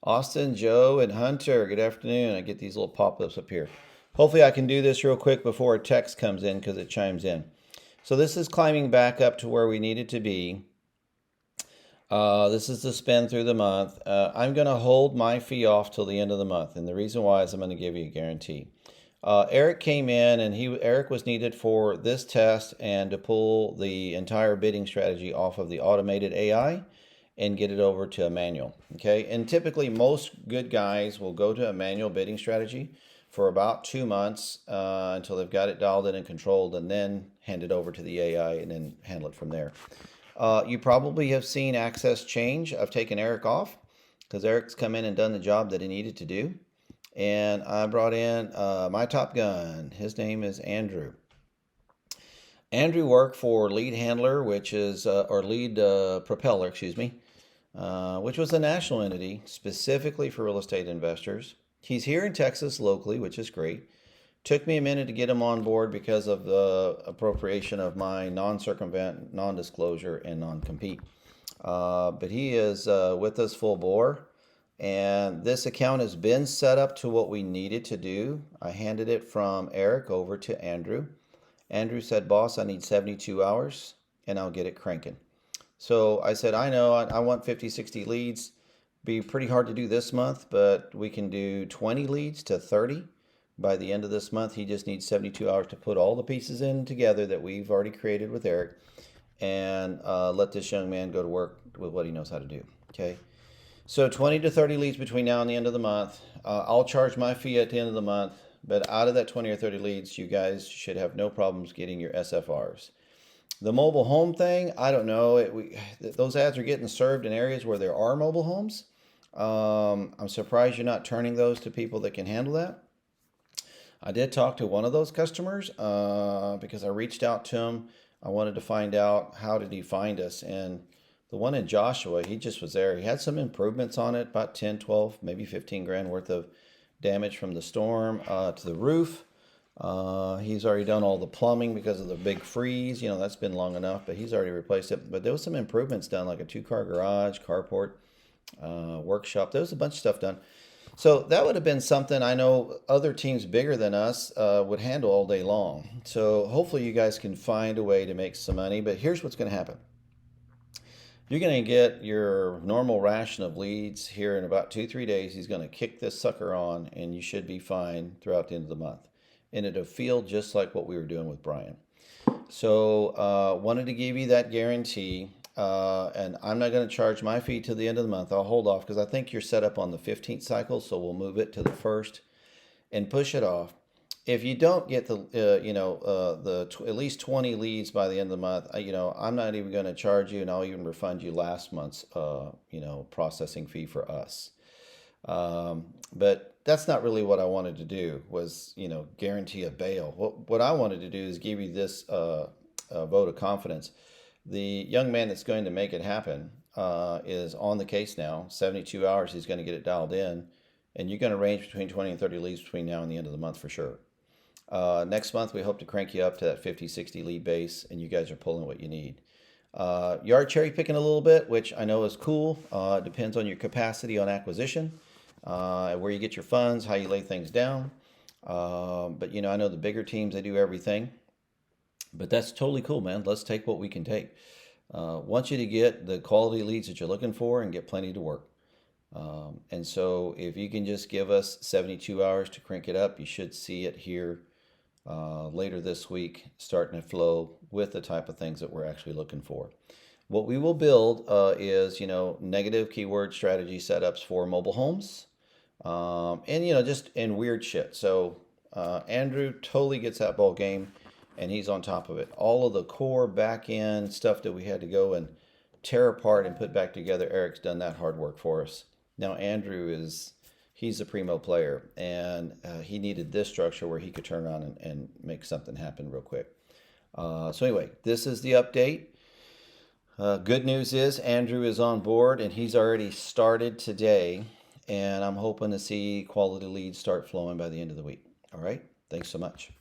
Austin, Joe, and Hunter, good afternoon. I get these little pop-ups up here. Hopefully I can do this real quick before a text comes in because it chimes in. So this is climbing back up to where we need it to be. This is the spend through the month. I'm going to hold my fee off till the end of the month. And the reason why is I'm going to give you a guarantee. Eric came in and Eric was needed for this test and to pull the entire bidding strategy off of the automated AI and get it over to a manual. Okay. And typically most good guys will go to a manual bidding strategy for about 2 months until they've got it dialed in and controlled, and then hand it over to the AI and then handle it from there. You probably have seen Access change. I've taken Eric off because Eric's come in and done the job that he needed to do. And I brought in my top gun. His name is Andrew. Andrew worked for Lead Handler, which is, or Lead Propeller, excuse me, which was a national entity specifically for real estate investors. He's here in Texas locally, which is great. Took me a minute to get him on board because of the appropriation of my non-circumvent, non-disclosure, and non-compete. But he is with us full bore. And this account has been set up to what we needed to do. I handed it from Eric over to Andrew. Andrew said, boss, I need 72 hours and I'll get it cranking. So I said, I know, I want 50, 60 leads. Be pretty hard to do this month, but we can do 20 leads to 30 by the end of this month. He just needs 72 hours to put all the pieces in together that we've already created with Eric and let this young man go to work with what he knows how to do. Okay. So 20 to 30 leads between now and the end of the month. I'll charge my fee at the end of the month, but out of that 20 or 30 leads, you guys should have no problems getting your SFRs. The mobile home thing, I don't know. Those ads are getting served in areas where there are mobile homes. I'm surprised you're not turning those to people that can handle that. I did talk to one of those customers because I reached out to him. I wanted to find out how did he find us. And the one in Joshua, he just was there. He had some improvements on it, about 10, 12, maybe 15 grand worth of damage from the storm to the roof. He's already done all the plumbing because of the big freeze. That's been long enough, but he's already replaced it. But there was some improvements done, like a 2-car garage, carport, workshop. There was a bunch of stuff done. So that would have been something I know other teams bigger than us would handle all day long. So hopefully you guys can find a way to make some money. But here's what's going to happen. You're going to get your normal ration of leads here in about 2-3 days. He's going to kick this sucker on, and you should be fine throughout the end of the month. And it'll feel just like what we were doing with Brian. So wanted to give you that guarantee. And I'm not going to charge my fee till the end of the month. I'll hold off because I think you're set up on the 15th cycle, so we'll move it to the 1st and push it off. If you don't get at least 20 leads by the end of the month, I'm not even going to charge you, and I'll even refund you last month's processing fee for us. But that's not really what I wanted to do. Was guarantee a bail. What I wanted to do is give you this vote of confidence. The young man that's going to make it happen is on the case now. 72 hours, he's going to get it dialed in, and you're going to range between 20 and 30 leads between now and the end of the month for sure. Next month, we hope to crank you up to that 50, 60 lead base, and you guys are pulling what you need. You are cherry picking a little bit, which I know is cool. It depends on your capacity on acquisition, where you get your funds, how you lay things down. But I know the bigger teams, they do everything. But that's totally cool, man. Let's take what we can take. Want you to get the quality leads that you're looking for and get plenty to work. And so if you can just give us 72 hours to crank it up, you should see it here later this week, starting to flow with the type of things that we're actually looking for. What we will build is, negative keyword strategy setups for mobile homes, and, just in weird shit. So Andrew totally gets that ball game, and he's on top of it. All of the core back end stuff that we had to go and tear apart and put back together, Eric's done that hard work for us. Now Andrew he's a primo player, and he needed this structure where he could turn around and make something happen real quick. So anyway, this is the update. Good news is Andrew is on board, and he's already started today, and I'm hoping to see quality leads start flowing by the end of the week. All right, thanks so much.